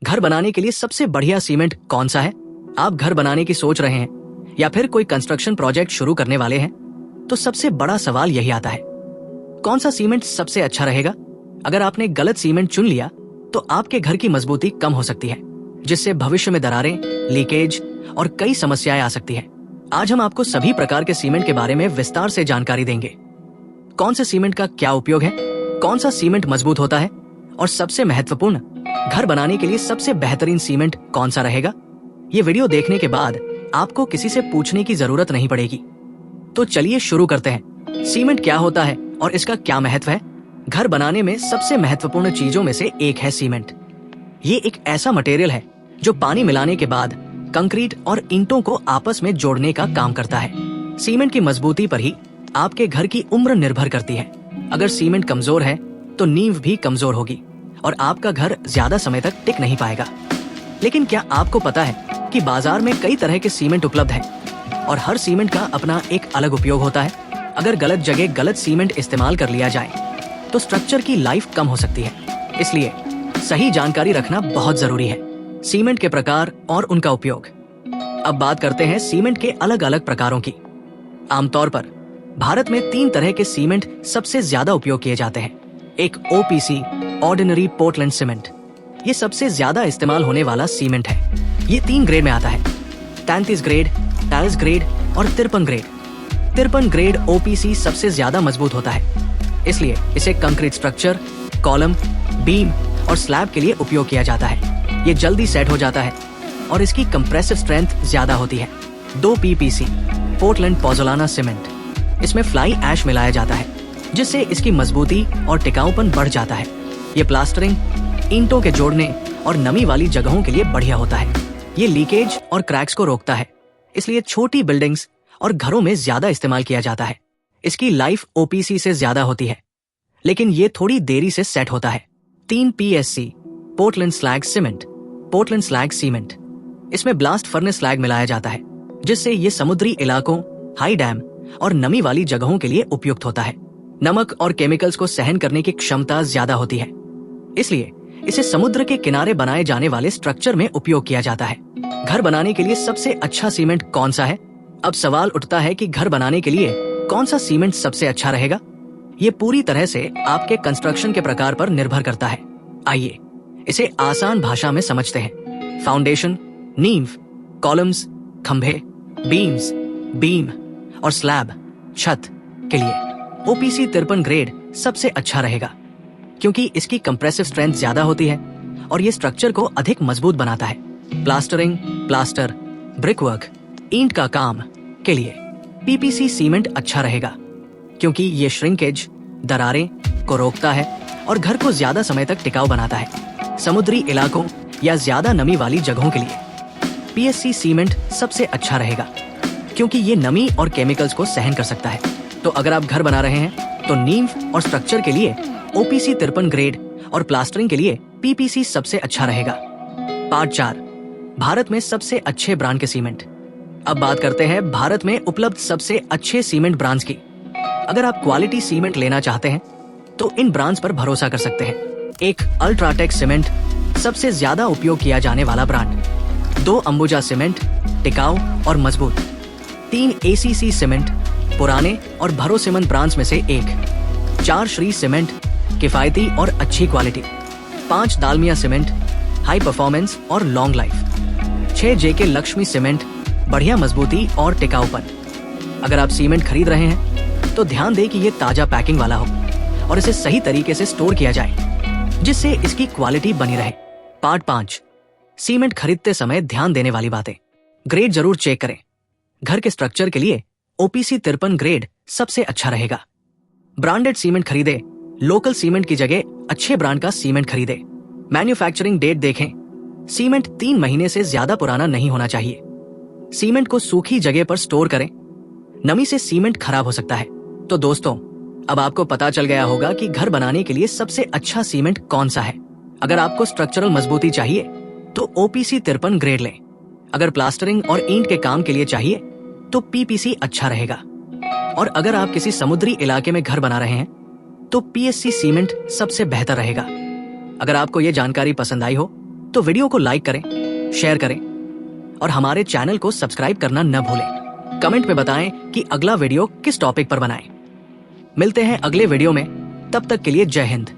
घर बनाने के लिए सबसे बढ़िया सीमेंट कौन सा है? आप घर बनाने की सोच रहे हैं या फिर कोई कंस्ट्रक्शन प्रोजेक्ट शुरू करने वाले हैं, तो सबसे बड़ा सवाल यही आता है, कौन सा सीमेंट सबसे अच्छा रहेगा? अगर आपने गलत सीमेंट चुन लिया तो आपके घर की मजबूती कम हो सकती है, जिससे भविष्य में दरारें, लीकेज और कई समस्याएं आ सकती हैं। आज हम आपको सभी प्रकार के सीमेंट के बारे में विस्तार से जानकारी देंगे। कौन से सीमेंट का क्या उपयोग है, कौन सा सीमेंट मजबूत होता है, और सबसे महत्वपूर्ण, घर बनाने के लिए सबसे बेहतरीन सीमेंट कौन सा रहेगा। ये वीडियो देखने के बाद आपको किसी से पूछने की जरूरत नहीं पड़ेगी। तो चलिए शुरू करते हैं। सीमेंट क्या होता है और इसका क्या महत्व है? घर बनाने में सबसे महत्वपूर्ण चीजों में से एक है सीमेंट। ये एक ऐसा मटेरियल है जो पानी मिलाने के बाद कंक्रीट और ईंटों को आपस में जोड़ने का काम करता है। सीमेंट की मजबूती पर ही आपके घर की उम्र निर्भर करती है। अगर सीमेंट कमजोर है तो नींव भी कमजोर होगी और आपका घर ज्यादा समय तक टिक नहीं पाएगा। लेकिन क्या आपको पता है कि बाजार में कई तरह के सीमेंट उपलब्ध हैं और हर सीमेंट का अपना एक अलग उपयोग होता है। अगर गलत जगह गलत सीमेंट इस्तेमाल कर लिया जाए तो स्ट्रक्चर की लाइफ कम हो सकती है। इसलिए सही जानकारी रखना बहुत जरूरी है। सीमेंट के प्रकार और उनका उपयोग। अब बात करते हैं सीमेंट के अलग अलग प्रकारों की। आमतौर पर भारत में 3 तरह के सीमेंट सबसे ज्यादा उपयोग किए जाते हैं। एक ओपीसी, ऑर्डिनरी पोर्टलैंड सीमेंट, ये सबसे ज्यादा इस्तेमाल होने वाला सीमेंट है। ये 3 ग्रेड में आता है, 33 ग्रेड, 40 ग्रेड और 53 ग्रेड। 53 ग्रेड ओपीसी सबसे ज्यादा मजबूत होता है, इसलिए इसे कंक्रीट स्ट्रक्चर, कॉलम, बीम और स्लैब के लिए उपयोग किया जाता है। ये जल्दी सेट हो जाता है और इसकी कंप्रेसिव स्ट्रेंथ ज्यादा होती है। 2 पीपीसी, पोर्टलैंड पोज़ोलाना सीमेंट, इसमें फ्लाई ऐश मिलाया जाता है, जिससे इसकी मजबूती और टिकाऊपन बढ़ जाता है। ये प्लास्टरिंग, ईंटों के जोड़ने और नमी वाली जगहों के लिए बढ़िया होता है। ये लीकेज और क्रैक्स को रोकता है, इसलिए छोटी बिल्डिंग्स और घरों में ज्यादा इस्तेमाल किया जाता है। इसकी लाइफ ओपीसी से ज्यादा होती है, लेकिन ये थोड़ी देरी से सेट होता है। 3 PSC, Portland slag cement, Portland slag cement, इसमें ब्लास्ट फर्नेस स्लैग मिलाया जाता है, जिससे ये समुद्री इलाकों, हाई डैम और नमी वाली जगहों के लिए उपयुक्त होता है। नमक और केमिकल्स को सहन करने की क्षमता ज्यादा होती है, इसलिए इसे समुद्र के किनारे बनाए जाने वाले स्ट्रक्चर में उपयोग किया जाता है। घर बनाने के लिए सबसे अच्छा सीमेंट कौन सा है? अब सवाल उठता है कि घर बनाने के लिए कौन सा सीमेंट सबसे अच्छा रहेगा? ये पूरी तरह से आपके कंस्ट्रक्शन के प्रकार पर निर्भर करता है। आइए इसे आसान भाषा में समझते हैं। फाउंडेशन, नींव, कॉलम्स, खंभे, बीम्स, बीम और स्लैब, छत के लिए ओपीसी 53 ग्रेड सबसे अच्छा रहेगा, क्योंकि इसकी कंप्रेसिव स्ट्रेंथ ज्यादा होती है और ये स्ट्रक्चर को अधिक मजबूत बनाता है। प्लास्टरिंग, प्लास्टर, ब्रिकवर्क, ईंट का काम के लिए पीपीसी सीमेंट अच्छा रहेगा, क्योंकि ये श्रिंकेज, दरारें को रोकता है और घर को ज्यादा समय तक टिकाऊ बनाता है। समुद्री इलाकों या ज्यादा नमी वाली जगहों के लिए पीएससी सीमेंट सबसे अच्छा रहेगा, क्योंकि ये नमी और केमिकल्स को सहन कर सकता है। तो अगर आप घर बना रहे हैं तो नींव और स्ट्रक्चर के लिए ओपीसी 53 ग्रेड और प्लास्टरिंग के लिए पीपीसी सबसे अच्छा रहेगा। पार्ट 4, भारत में सबसे अच्छे ब्रांड के सीमेंट। अब बात करते हैं भारत में उपलब्ध सबसे अच्छे सीमेंट ब्रांड्स की। अगर आप क्वालिटी सीमेंट लेना चाहते हैं तो इन ब्रांड्स पर भरोसा कर सकते हैं। एक अल्ट्राटेक सीमेंट, सबसे ज्यादा उपयोग किया जाने वाला ब्रांड। 2 अंबुजा सीमेंट, टिकाऊ और मजबूत। 3 एसीसी सीमेंट, पुराने और भरोसेमंद ब्रांड्स में से एक। 4 श्री सीमेंट, किफायती और अच्छी quality. 5 Dalmia cement, high performance और long life. 6 JK Lakshmi cement, बढ़िया मजबूती और टिकाऊपन। अगर आप सीमेंट खरीद रहे हैं तो ध्यान दें कि ये ताजा पैकिंग वाला हो और इसे सही तरीके से स्टोर किया जाए, जिससे इसकी क्वालिटी बनी रहे। पार्ट 5, सीमेंट खरीदते समय ध्यान देने वाली बातें। ग्रेड जरूर चेक करें। घर के स्ट्रक्चर के लिए ओपीसी 53 ग्रेड सबसे अच्छा रहेगा। ब्रांडेड सीमेंट खरीदे, लोकल सीमेंट की जगह अच्छे ब्रांड का सीमेंट खरीदे। मैन्युफैक्चरिंग डेट देखें। सीमेंट 3 महीने से ज्यादा पुराना नहीं होना चाहिए। सीमेंट को सूखी जगह पर स्टोर करें, नमी से सीमेंट खराब हो सकता है। तो दोस्तों, अब आपको पता चल गया होगा कि घर बनाने के लिए सबसे अच्छा सीमेंट कौन सा है। अगर आपको स्ट्रक्चरल मजबूती चाहिए तो ओपीसी 53 ग्रेड लें। अगर प्लास्टरिंग और ईंट के काम के लिए चाहिए तो पीपीसी अच्छा रहेगा। और अगर आप किसी समुद्री इलाके में घर बना रहे हैं तो पीएससी सीमेंट सबसे बेहतर रहेगा। अगर आपको ये जानकारी पसंद आई हो तो वीडियो को लाइक करें, शेयर करें और हमारे चैनल को सब्सक्राइब करना न भूलें। कमेंट में बताएं कि अगला वीडियो किस टॉपिक पर बनाएं। मिलते हैं अगले वीडियो में, तब तक के लिए जय हिंद।